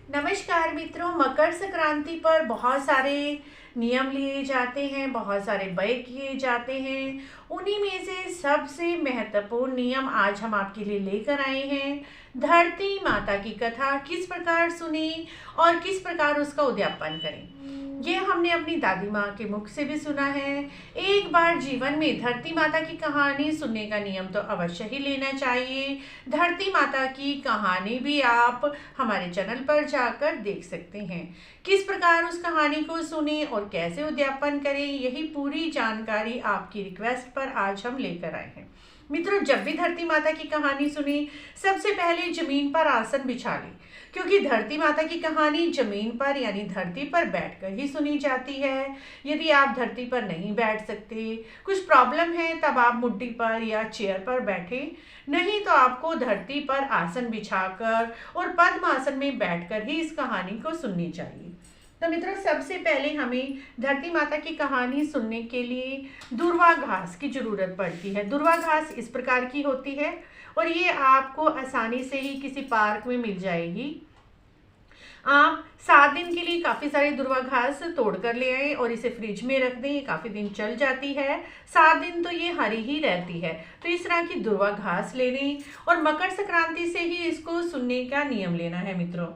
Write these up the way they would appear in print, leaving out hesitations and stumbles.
नमस्कार मित्रों, मकर संक्रांति पर बहुत सारे नियम लिए जाते हैं, बहुत सारे व्यय किए जाते हैं। उन्हीं में से सबसे महत्वपूर्ण नियम आज हम आपके लिए लेकर आए हैं। धरती माता की कथा किस प्रकार सुने और किस प्रकार उसका उद्यापन करें, ये हमने अपनी दादी माँ के मुख से भी सुना है। एक बार जीवन में धरती माता की कहानी सुनने का नियम तो अवश्य ही लेना चाहिए। धरती माता की कहानी भी आप हमारे चैनल पर जाकर देख सकते हैं। किस प्रकार उस कहानी को सुने और कैसे उद्यापन करें, यही पूरी जानकारी आपकी रिक्वेस्ट पर आज हम लेकर आए हैं। मित्रों, जब भी धरती माता की कहानी सुनी, सबसे पहले जमीन पर आसन बिछा लें, क्योंकि धरती माता की कहानी जमीन पर यानी धरती पर बैठकर ही सुनी जाती है। यदि आप धरती पर नहीं बैठ सकते, कुछ प्रॉब्लम है, तब आप मुड्डी पर या चेयर पर बैठे, नहीं तो आपको धरती पर आसन बिछाकर और पद्म आसन में बैठकर ही इस कहानी को सुननी चाहिए। तो मित्रों, सबसे पहले हमें धरती माता की कहानी सुनने के लिए दुर्वा घास की जरूरत पड़ती है। दुर्वा घास इस प्रकार की होती है और ये आपको आसानी से ही किसी पार्क में मिल जाएगी। आप 7 दिन के लिए काफ़ी सारी दुर्वा घास तोड़ कर ले आए और इसे फ्रिज में रख दें, काफ़ी दिन चल जाती है। 7 दिन तो ये हरी ही रहती है। तो इस तरह की दुर्वा घास ले लें और मकर संक्रांति से ही इसको सुनने का नियम लेना है मित्रों।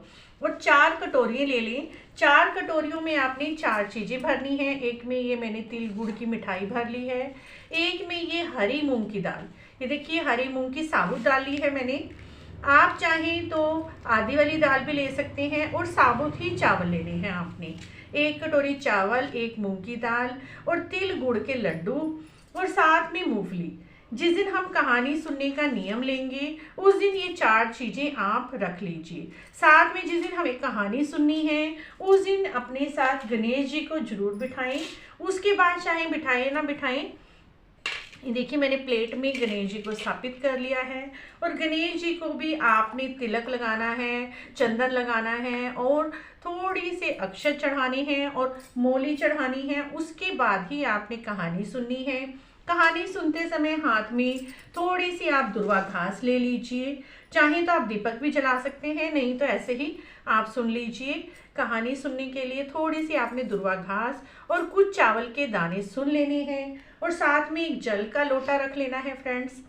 और 4 कटोरियाँ ले लें। 4 कटोरियों में आपने 4 चीज़ें भरनी है। एक में ये मैंने तिल गुड़ की मिठाई भर ली है, एक में ये हरी मूंग की दाल, ये देखिए हरी मूंग की साबुत दाल ली है मैंने। आप चाहें तो आधी वाली दाल भी ले सकते हैं और साबुत ही चावल लेने हैं आपने। 1 कटोरी चावल, 1 मूंग की दाल और तिल गुड़ के लड्डू और साथ में मूंगफली। जिस दिन हम कहानी सुनने का नियम लेंगे उस दिन ये 4 चीज़ें आप रख लीजिए। साथ में जिस दिन हमें कहानी सुननी है उस दिन अपने साथ गणेश जी को जरूर बिठाएं। उसके बाद चाहे बिठाएं ना बिठाएं, ये देखिए मैंने प्लेट में गणेश जी को स्थापित कर लिया है और गणेश जी को भी आपने तिलक लगाना है, चंदन लगाना है और थोड़ी से अक्षत चढ़ाने हैं और मोली चढ़ानी है। उसके बाद ही आपने कहानी सुननी है। कहानी सुनते समय हाथ में थोड़ी सी आप दुर्वा घास ले लीजिए। चाहे तो आप दीपक भी जला सकते हैं, नहीं तो ऐसे ही आप सुन लीजिए। कहानी सुनने के लिए थोड़ी सी आपने दुर्वा घास और कुछ चावल के दाने सुन लेने हैं और साथ में एक जल का लोटा रख लेना है फ्रेंड्स।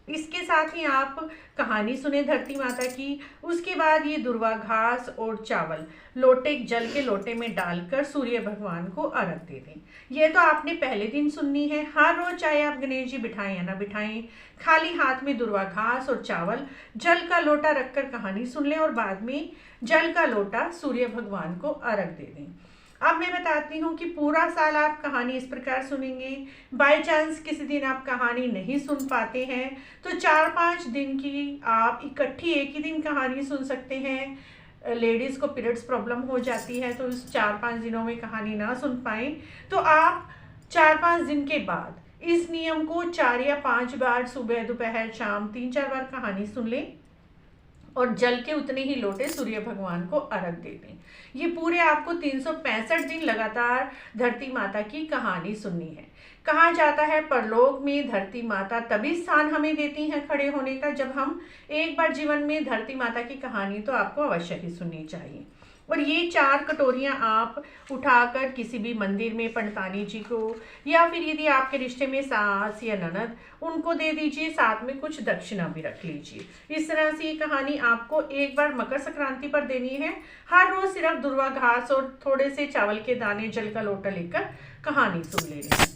इसके साथ ही आप कहानी सुने धरती माता की। उसके बाद ये दुर्वा घास और चावल लोटे जल के लोटे में डालकर सूर्य भगवान को अर्घ दे दें। यह तो आपने पहले दिन सुननी है। हर रोज चाहे आप गणेश जी बिठाएं या ना बिठाएं, खाली हाथ में दुर्वा घास और चावल जल का लोटा रखकर कहानी सुन लें और बाद में जल का लोटा सूर्य भगवान को अर्घ दे दें। अब मैं बताती हूँ कि पूरा साल आप कहानी इस प्रकार सुनेंगे। बाय चांस किसी दिन आप कहानी नहीं सुन पाते हैं तो 4-5 दिन की आप इकट्ठी एक ही दिन कहानी सुन सकते हैं। लेडीज़ को पीरियड्स प्रॉब्लम हो जाती है तो उस 4-5 दिनों में कहानी ना सुन पाए तो आप 4-5 दिन के बाद इस नियम को 4 या 5 बार सुबह दोपहर शाम 3-4 बार कहानी सुन लें और जल के उतने ही लोटे सूर्य भगवान को अर्घ दे दें। ये पूरे आपको 365 दिन लगातार धरती माता की कहानी सुननी है। कहा जाता है परलोक में धरती माता तभी स्थान हमें देती हैं खड़े होने का जब हम एक बार जीवन में धरती माता की कहानी तो आपको अवश्य ही सुननी चाहिए। और ये 4 कटोरियाँ आप उठाकर किसी भी मंदिर में पंडितानी जी को या फिर यदि आपके रिश्ते में सास या ननद उनको दे दीजिए, साथ में कुछ दक्षिणा भी रख लीजिए। इस तरह से ये कहानी आपको एक बार मकर संक्रांति पर देनी है। हर रोज सिर्फ दुर्वा घास और थोड़े से चावल के दाने जल का लोटा लेकर कहानी सुन लेनी है।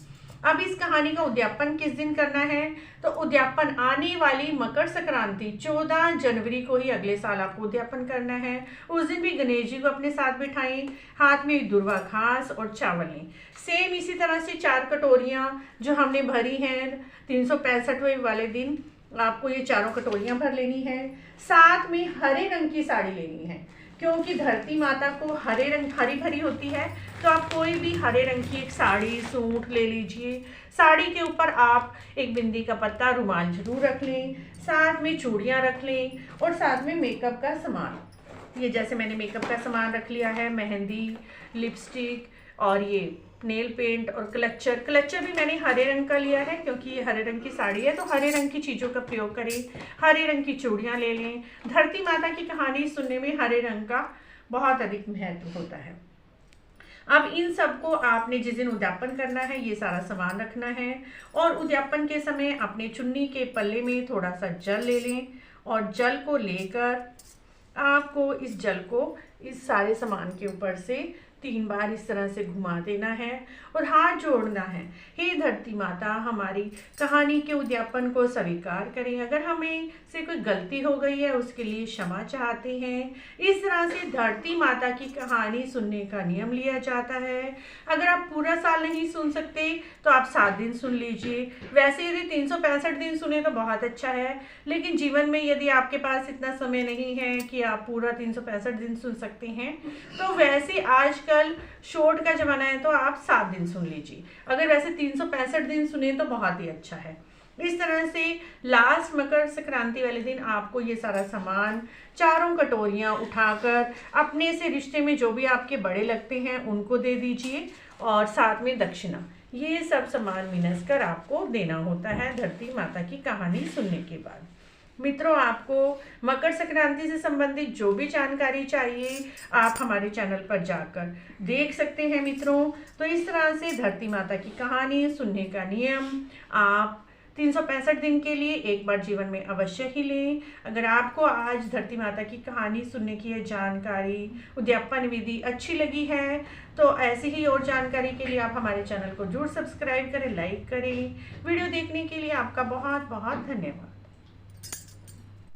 अब इस कहानी का उद्यापन किस दिन करना है, तो उद्यापन आने वाली मकर संक्रांति 14 जनवरी को ही अगले साल आपको उद्यापन करना है। उस दिन भी गणेश जी को अपने साथ बिठाएं, हाथ में दुर्वा घास और चावल लें। सेम इसी तरह से 4 कटोरियाँ जो हमने भरी हैं 365वें वाले दिन आपको ये 4 कटोरियाँ भर लेनी है। साथ में हरे रंग की साड़ी लेनी है, क्योंकि धरती माता को हरे रंग हरी भरी होती है तो आप कोई भी हरे रंग की एक साड़ी सूट ले लीजिए। साड़ी के ऊपर आप एक बिंदी का पत्ता रुमाल जरूर रख लें, साथ में चूड़ियाँ रख लें और साथ में मेकअप का सामान, ये जैसे मैंने मेकअप का सामान रख लिया है, मेहंदी, लिपस्टिक और ये नेल पेंट और क्लचर भी मैंने हरे रंग का लिया है क्योंकि ये हरे रंग की साड़ी है तो हरे रंग की चीज़ों का प्रयोग करें। हरे रंग की चूड़ियाँ ले लें। धरती माता की कहानी सुनने में हरे रंग का बहुत अधिक महत्व होता है। अब इन सबको आपने जिस दिन उद्यापन करना है ये सारा सामान रखना है, और उद्यापन के समय अपने चुन्नी के पल्ले में थोड़ा सा जल ले लें, और जल को लेकर आपको इस जल को इस सारे सामान के ऊपर से 3 बार इस तरह से घुमा देना है और हाथ जोड़ना है। हे धरती माता, हमारी कहानी के उद्यापन को स्वीकार करें। अगर हमें से कोई गलती हो गई है उसके लिए क्षमा चाहते हैं। इस तरह से धरती माता की कहानी सुनने का नियम लिया जाता है। अगर आप पूरा साल नहीं सुन सकते तो आप 7 दिन सुन लीजिए। वैसे यदि 365 दिन सुने तो बहुत अच्छा है, लेकिन जीवन में यदि आपके पास इतना समय नहीं है कि आप पूरा 365 दिन सुन सकते हैं, तो वैसे आजकल शॉर्ट का जमाना है तो आप 7 दिन सुन लीजिए। अगर वैसे 365 दिन सुने तो बहुत ही अच्छा है। इस तरह से लास्ट मकर संक्रांति वाले दिन आपको ये सारा सामान, चारों कटोरियाँ उठाकर अपने से रिश्ते में जो भी आपके बड़े लगते हैं उनको दे दीजिए, और साथ में दक्षिणा, ये सब सामान मिनस कर आपको देना होता है धरती माता की कहानी सुनने के बाद। मित्रों, आपको मकर संक्रांति से संबंधित जो भी जानकारी चाहिए आप हमारे चैनल पर जाकर देख सकते हैं मित्रों। तो इस तरह से धरती माता की कहानी सुनने का नियम आप 365 दिन के लिए एक बार जीवन में अवश्य ही लें। अगर आपको आज धरती माता की कहानी सुनने की यह जानकारी, उद्यापन विधि अच्छी लगी है तो ऐसी ही और जानकारी के लिए आप हमारे चैनल को जरूर सब्सक्राइब करें, लाइक करें। वीडियो देखने के लिए आपका बहुत बहुत धन्यवाद।